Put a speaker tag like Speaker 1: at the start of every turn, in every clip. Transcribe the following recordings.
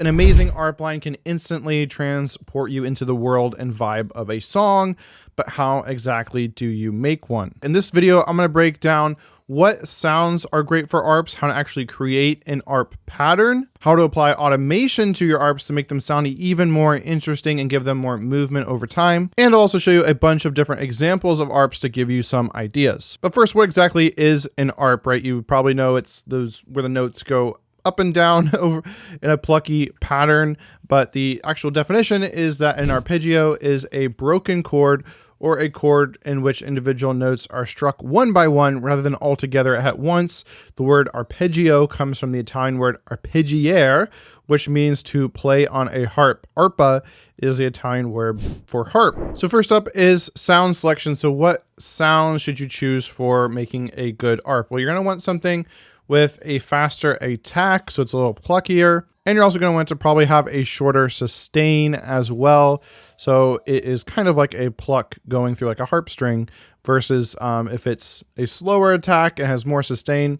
Speaker 1: An amazing ARP line can instantly transport you into the world and vibe of a song, but how exactly do you make one? In this video, I'm going to break down what sounds are great for ARPs, how to actually create an ARP pattern, how to apply automation to your ARPs to make them sound even more interesting and give them more movement over time, and I'll also show you a bunch of different examples of ARPs to give you some ideas. But first, what exactly is an ARP, right? You probably know it's those where the notes go up and down over in a plucky pattern, but the actual definition is that an arpeggio is a broken chord or a chord in which individual notes are struck one by one rather than all together at once. The word arpeggio comes from the Italian word arpeggiare, which means to play on a harp. Arpa is the Italian word for harp. So first up is sound selection. So what sounds should you choose for making a good ARP? Well, you're going to want something with a faster attack, so it's a little pluckier. And you're also going to want to probably have a shorter sustain as well. So it is kind of like a pluck going through like a harp string versus if it's a slower attack and has more sustain,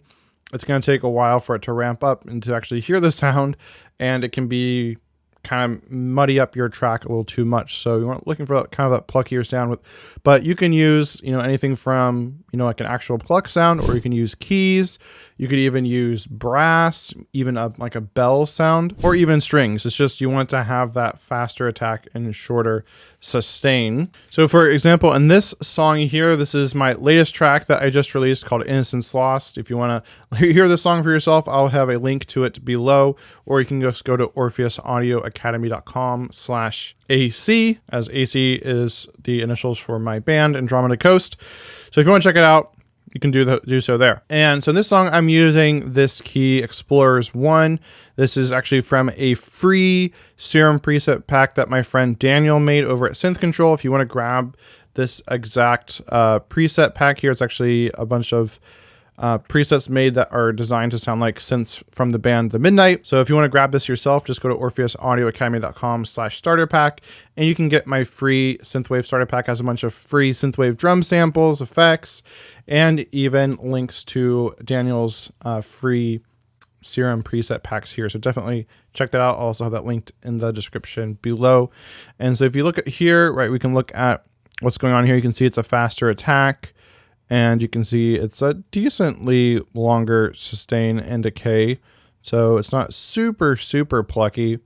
Speaker 1: it's going to take a while for it to ramp up and to actually hear the sound. And it can be kind of muddy up your track a little too much. So you weren't looking for kind of that pluckier sound but you can use, anything from, like an actual pluck sound, or you can use keys. You could even use brass, even like a bell sound, or even strings. It's just, you want to have that faster attack and shorter sustain. So for example, in this song here, this is my latest track that I just released called Innocence Lost. If you want to hear the song for yourself, I'll have a link to it below, or you can just go to orpheusaudioacademy.com/AC, as AC is the initials for my band, Andromeda Coast. So if you want to check it out, you can do so there. And so in this song, I'm using this key, Explorers 1. This is actually from a free Serum preset pack that my friend Daniel made over at Synth Control. If you want to grab this exact preset pack here, it's actually a bunch of presets made that are designed to sound like synths from the band The Midnight. So if you want to grab this yourself, just go to orpheusaudioacademy.com/starter pack, and you can get my free Synthwave starter pack. It has a bunch of free Synthwave drum samples, effects, and even links to Daniel's free Serum preset packs here. So definitely check that out. I'll also have that linked in the description below. And so if you look at here, right, we can look at what's going on here. You can see it's a faster attack. And you can see it's a decently longer sustain and decay. So it's not super, super plucky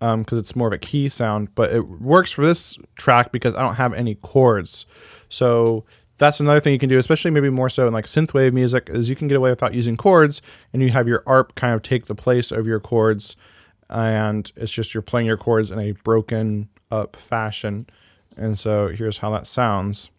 Speaker 1: because it's more of a key sound, but it works for this track because I don't have any chords. So that's another thing you can do, especially maybe more so in like synthwave music, is you can get away without using chords, and you have your ARP kind of take the place of your chords. And it's just you're playing your chords in a broken up fashion. And so here's how that sounds.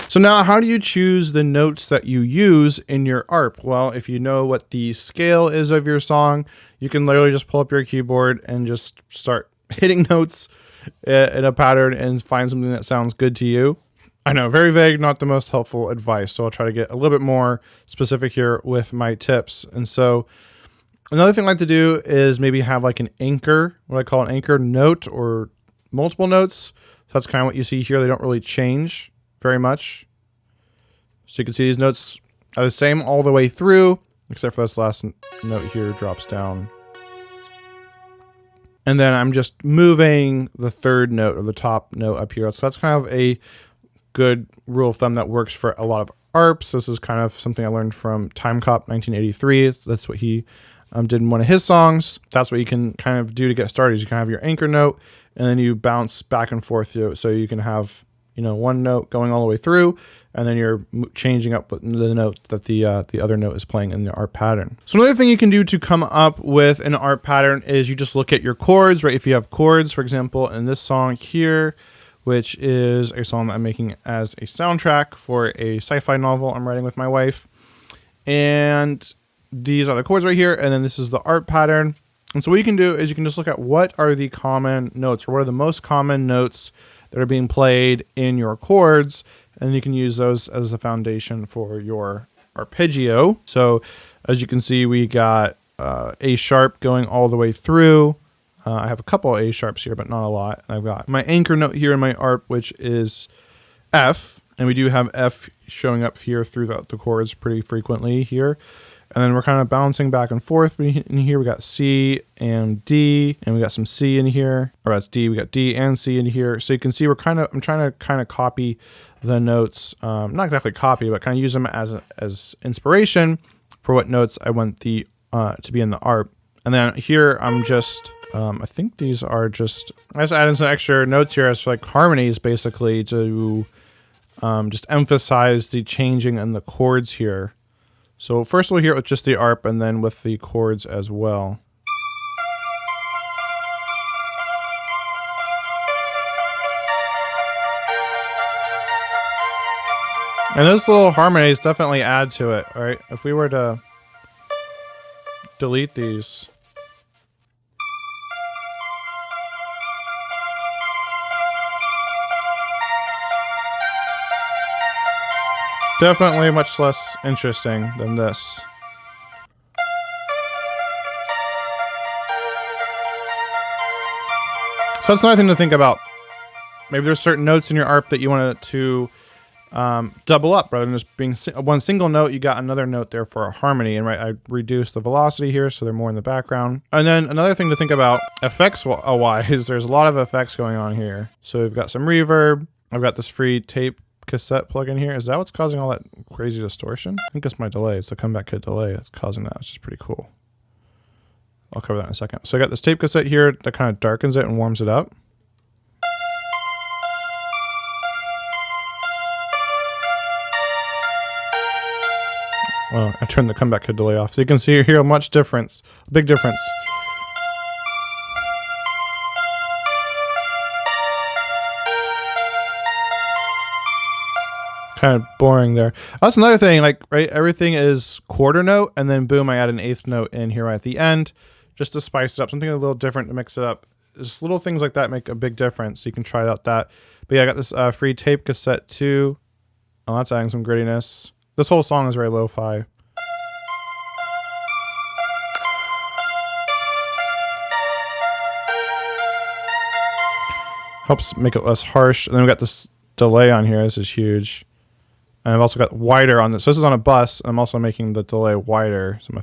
Speaker 1: So now, how do you choose the notes that you use in your ARP? Well, if you know what the scale is of your song, you can literally just pull up your keyboard and just start hitting notes in a pattern and find something that sounds good to you. I know, very vague, not the most helpful advice. So I'll try to get a little bit more specific here with my tips. And so another thing I like to do is maybe have like an anchor, what I call an anchor note, or multiple notes. So that's kind of what you see here. They don't really change very much. So you can see these notes are the same all the way through, except for this last note here drops down. And then I'm just moving the third note, or the top note, up here. So that's kind of a good rule of thumb that works for a lot of ARPs. This is kind of something I learned from Time Cop 1983. That's what he did in one of his songs. That's what you can kind of do to get started. Is you can have your anchor note, and then you bounce back and forth. So you can have one note going all the way through, and then you're changing up the note that the other note is playing in the ARP pattern. So another thing you can do to come up with an ARP pattern is you just look at your chords, right? If you have chords, for example, in this song here, which is a song that I'm making as a soundtrack for a sci-fi novel I'm writing with my wife. And these are the chords right here, and then this is the ARP pattern. And so what you can do is you can just look at what are the common notes, or what are the most common notes that are being played in your chords, and you can use those as a foundation for your arpeggio. So as you can see, we got A sharp going all the way through. I have a couple of A sharps here, but not a lot. And I've got my anchor note here in my ARP, which is F. And we do have F showing up here throughout the chords pretty frequently here. And then we're kind of bouncing back and forth. In here we got C and D, and we got some C in here. Or that's D, we got D and C in here. So you can see I'm trying to kind of copy the notes, not exactly copy, but kind of use them as inspiration for what notes I want to be in the ARP. And then here I'm just, I think these are just, I just added some extra notes here as like harmonies basically to just emphasize the changing in the chords here. So first we'll hear it with just the ARP and then with the chords as well. And those little harmonies definitely add to it, right? If we were to delete these. Definitely much less interesting than this. So that's another thing to think about. Maybe there's certain notes in your ARP that you want it to double up rather than just being one single note. You got another note there for a harmony, and right, I reduced the velocity here so they're more in the background. And then another thing to think about effects wise, there's a lot of effects going on here. So we've got some reverb. I've got this free tape cassette plug-in here. Is that what's causing all that crazy distortion? I think it's my delay. It's the comeback kit delay that's causing that, which is pretty cool. I'll cover that in a second. So I got this tape cassette here that kind of darkens it and warms it up. Well, I turned the comeback kit delay off. So you can see here a big difference. Kind of boring there. That's another thing, like, right, everything is quarter note, and then boom, I add an eighth note in here right at the end, just to spice it up, something a little different to mix it up. Just little things like that make a big difference, so you can try out that. But yeah, I got this free tape cassette too. Oh, that's adding some grittiness. This whole song is very lo-fi. Helps make it less harsh. And then we got this delay on here. This is huge. And I've also got wider on this. So this is on a bus. I'm also making the delay wider. So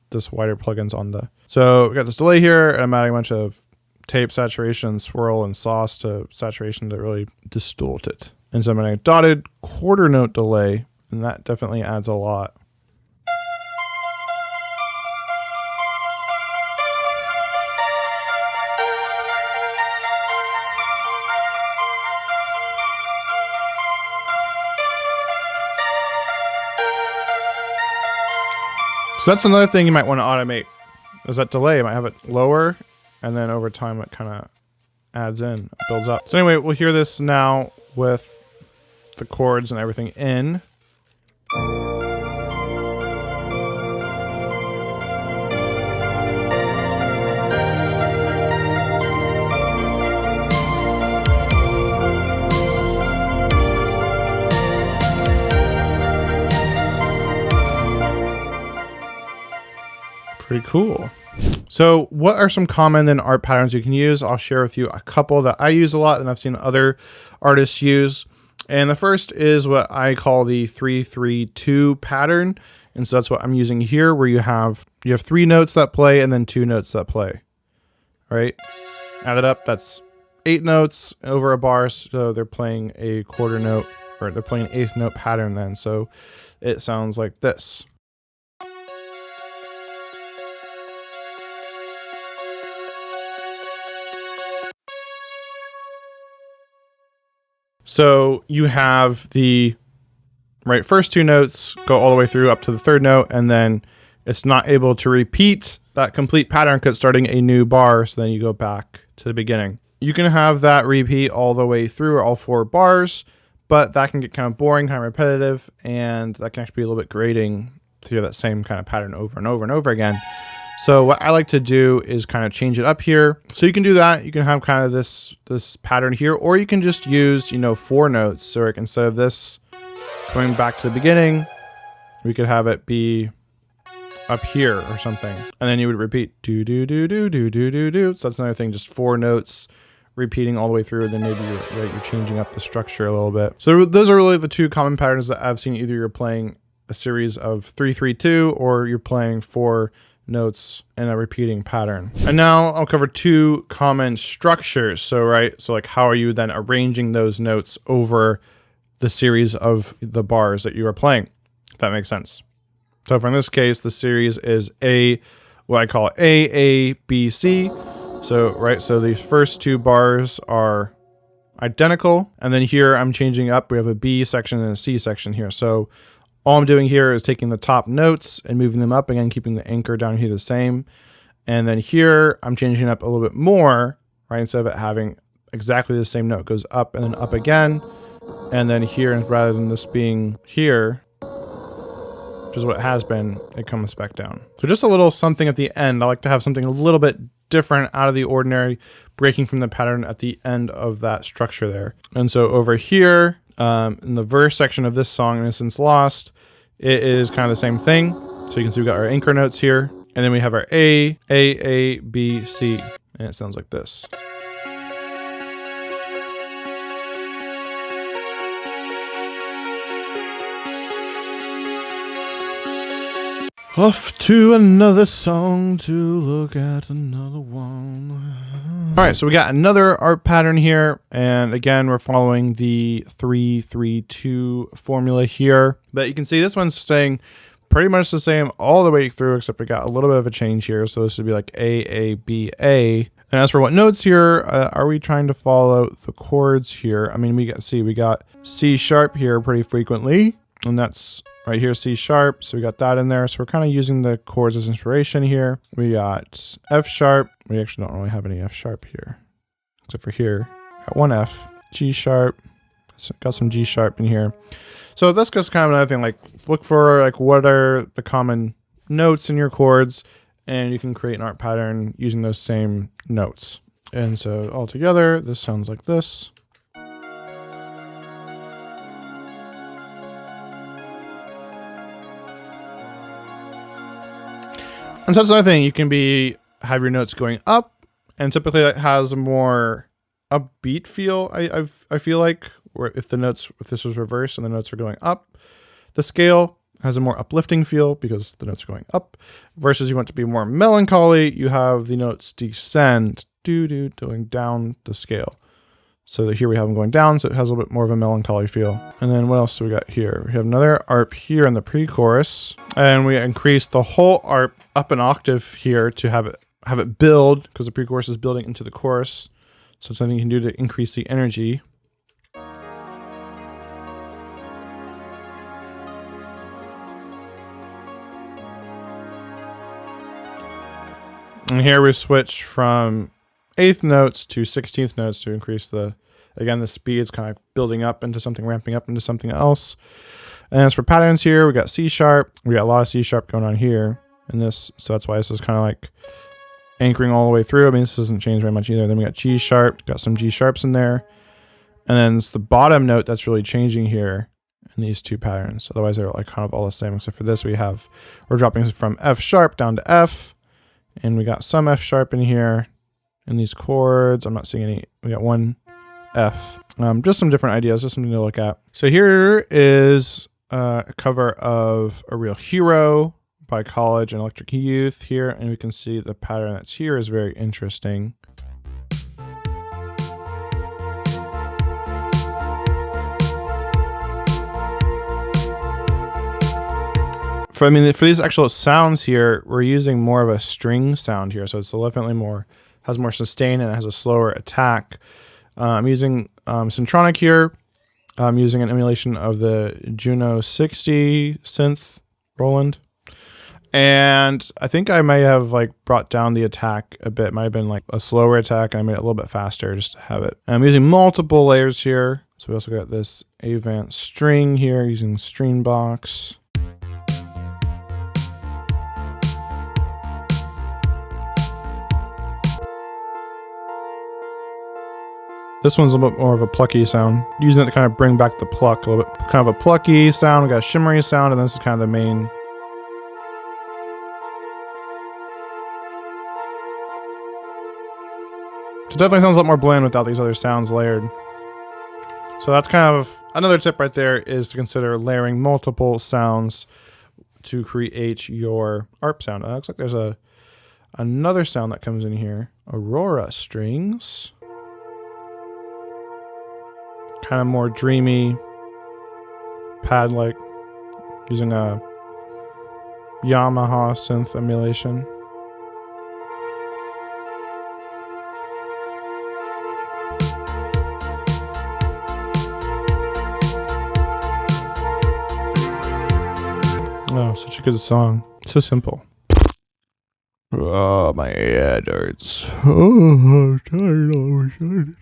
Speaker 1: this wider plugin's on the. So we got this delay here, and I'm adding a bunch of tape saturation, swirl, and sauce to saturation to really distort it. And so I'm going to dotted quarter note delay, and that definitely adds a lot. So that's another thing you might want to automate, is that delay. You might have it lower, and then over time it kind of adds in, builds up. So anyway, we'll hear this now with the chords and everything in. Pretty cool. So what are some common and art patterns you can use? I'll share with you a couple that I use a lot and I've seen other artists use. And the first is what I call the 3-3-2 pattern. And so that's what I'm using here, where you have 3 notes that play and then 2 notes that play. All right. Add it up. That's 8 notes over a bar. So they're playing a quarter note, or they're playing an eighth note pattern then. So it sounds like this. So you have the first 2 notes go all the way through up to the 3rd note, and then it's not able to repeat that complete pattern because it's starting a new bar, so then you go back to the beginning. You can have that repeat all the way through all 4 bars, but that can get kind of boring, kind of repetitive, and that can actually be a little bit grating to hear that same kind of pattern over and over and over again. So what I like to do is kind of change it up here. So you can do that. You can have kind of this pattern here, or you can just use, 4 notes. So instead of this going back to the beginning, we could have it be up here or something. And then you would repeat do, do, do, do, do, do, do, do. So that's another thing, just 4 notes repeating all the way through, then maybe you're changing up the structure a little bit. So those are really the two common patterns that I've seen. Either you're playing a series of 3-3-2, or you're playing 4 notes in a repeating pattern. And now I'll cover 2 common structures. So like how are you then arranging those notes over the series of the bars that you are playing, if that makes sense. So for in this case, the series is what I call A, B, C. So, so these first 2 bars are identical. And then here I'm changing up. We have a B section and a C section here. So all I'm doing here is taking the top notes and moving them up, again, keeping the anchor down here the same. And then here I'm changing it up a little bit more, right? Instead of it having exactly the same note, it goes up and then up again. And then here, rather than this being here, which is what it has been, it comes back down. So just a little something at the end. I like to have something a little bit different, out of the ordinary, breaking from the pattern at the end of that structure there. And so over here, in the verse section of this song, Innocence Lost, it is kind of the same thing. So you can see we got our anchor notes here, and then we have our A, B, C, and it sounds like this. Off to another song to look at another one. All right, so we got another Arp pattern here. And again, we're following the 3-3-2 formula here. But you can see this one's staying pretty much the same all the way through, except we got a little bit of a change here. So this would be like A, B, A. And as for what notes here, are we trying to follow the chords here? I mean, we got C sharp here pretty frequently, and that's right here, C sharp. So we got that in there. So we're kind of using the chords as inspiration here. We got F sharp. We actually don't really have any F sharp here, except for here. Got 1 F, G sharp. Got some G sharp in here. So that's just kind of another thing. Like, look for like what are the common notes in your chords, and you can create an Arp pattern using those same notes. And so all together, this sounds like this. And so that's another thing. You can have your notes going up, and typically that has a more upbeat feel. I feel like, where if this was reversed and the notes are going up, the scale has a more uplifting feel because the notes are going up. Versus you want to be more melancholy, you have the notes descend, going down the scale. So here we have them going down, so it has a little bit more of a melancholy feel. And then what else do we got here? We have another Arp here in the pre-chorus, and we increase the whole Arp up an octave here to have it build, because the pre-chorus is building into the chorus. So it's something you can do to increase the energy. And here we switch from 8th notes to 16th notes to increase the speed's kind of building up into something, ramping up into something else. And as for patterns here, we got C sharp. We got a lot of C sharp going on here in this. So that's why this is kind of like anchoring all the way through. I mean, this doesn't change very much either. Then we got G sharp, got some G sharps in there. And then it's the bottom note that's really changing here in these 2 patterns. Otherwise they're like kind of all the same, except for this we're dropping from F sharp down to F. And we got some F sharp in here. In these chords, I'm not seeing any. We got 1 F. Just some different ideas, just something to look at. So here is a cover of A Real Hero by College and Electric Youth here, and we can see the pattern that's here is very interesting. For these actual sounds here, we're using more of a string sound here, so it's definitely has more sustain and it has a slower attack. I'm using Syntronic here. I'm using an emulation of the Juno 60 synth Roland. And I think I may have like brought down the attack a bit. It might have been like a slower attack, and I made it a little bit faster just to have it. And I'm using multiple layers here. So we also got this Avant string here using Streambox. This one's a little bit more of a plucky sound, using it to kind of bring back the pluck a little bit. Kind of a plucky sound, we got a shimmery sound, and this is kind of the main. So it definitely sounds a lot more bland without these other sounds layered. So that's kind of another tip right there, is to consider layering multiple sounds to create your ARP sound. It looks like there's another sound that comes in here. Aurora strings. Kind of more dreamy, pad-like, using a Yamaha synth emulation. Oh, such a good song. So simple. Oh, my head hurts. Oh, I'm tired.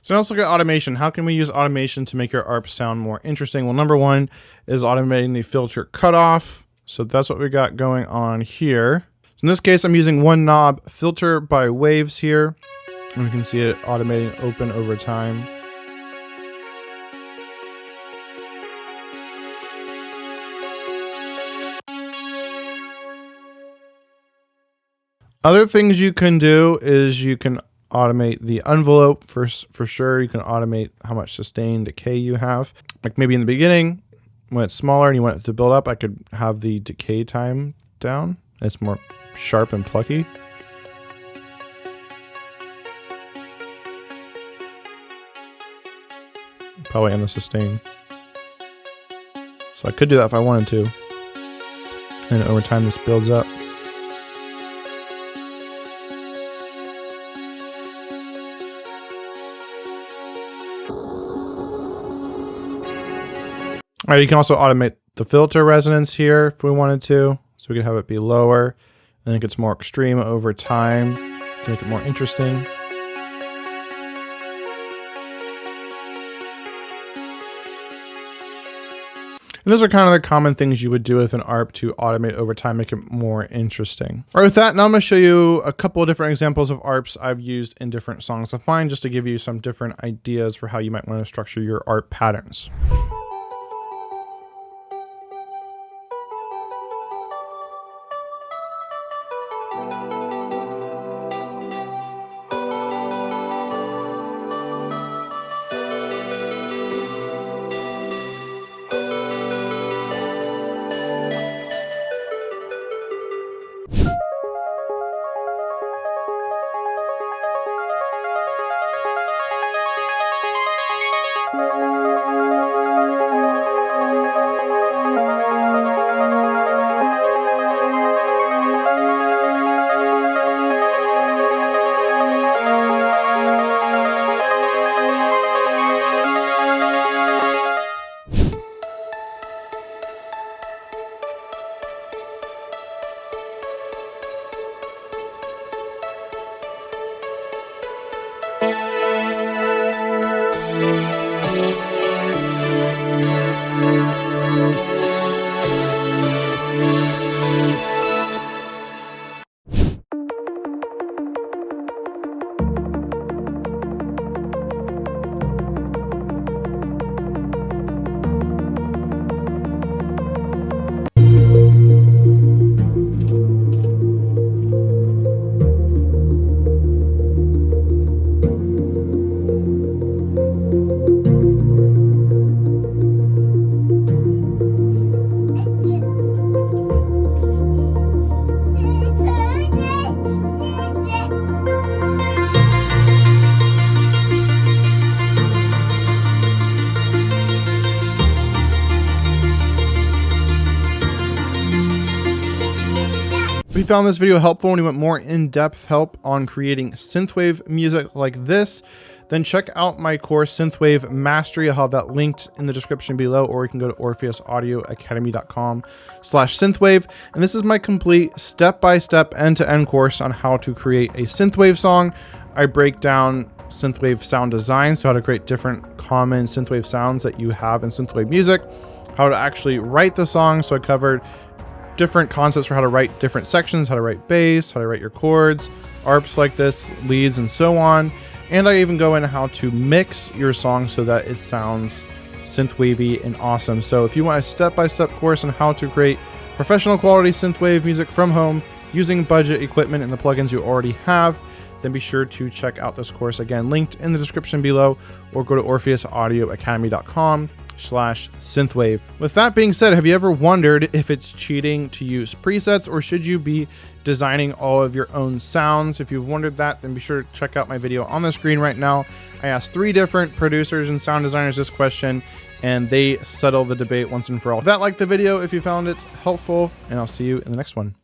Speaker 1: So now let's look at automation. How can we use automation to make your ARP sound more interesting? Well, number one is automating the filter cutoff. So that's what we got going on here. So in this case, I'm using one knob, filter by waves here. And we can see it automating open over time. Other things you can do is you can automate the envelope for sure. You can automate how much sustain decay you have. Like maybe in the beginning, when it's smaller and you want it to build up, I could have the decay time down. It's more sharp and plucky. Probably on the sustain. So I could do that if I wanted to. And over time this builds up. All right, you can also automate the filter resonance here if we wanted to. So we could have it be lower, and it gets more extreme over time to make it more interesting. And those are kind of the common things you would do with an ARP to automate over time, make it more interesting. All right, with that, now I'm gonna show you a couple of different examples of ARPs I've used in different songs of mine, just to give you some different ideas for how you might wanna structure your ARP patterns. If you found this video helpful and you want more in-depth help on creating synthwave music like this, then check out my course, Synthwave Mastery. I'll have that linked in the description below, or you can go to orpheusaudioacademy.com/synthwave. And this is my complete step-by-step end-to-end course on how to create a synthwave song. I break down synthwave sound design, so how to create different common synthwave sounds that you have in synthwave music, how to actually write the song. So I covered different concepts for how to write different sections, how to write bass, how to write your chords, ARPs like this, leads, and so on. And I even go into how to mix your song so that it sounds synthwavy and awesome. So if you want a step-by-step course on how to create professional quality synthwave music from home using budget equipment and the plugins you already have, then be sure to check out this course, again, linked in the description below, or go to orpheusaudioacademy.com/synthwave. With that being said, have you ever wondered if it's cheating to use presets, or should you be designing all of your own sounds? If you've wondered that, then be sure to check out my video on the screen right now. I asked 3 different producers and sound designers this question, and they settle the debate once and for all. If that, like the video if you found it helpful, and I'll see you in the next one.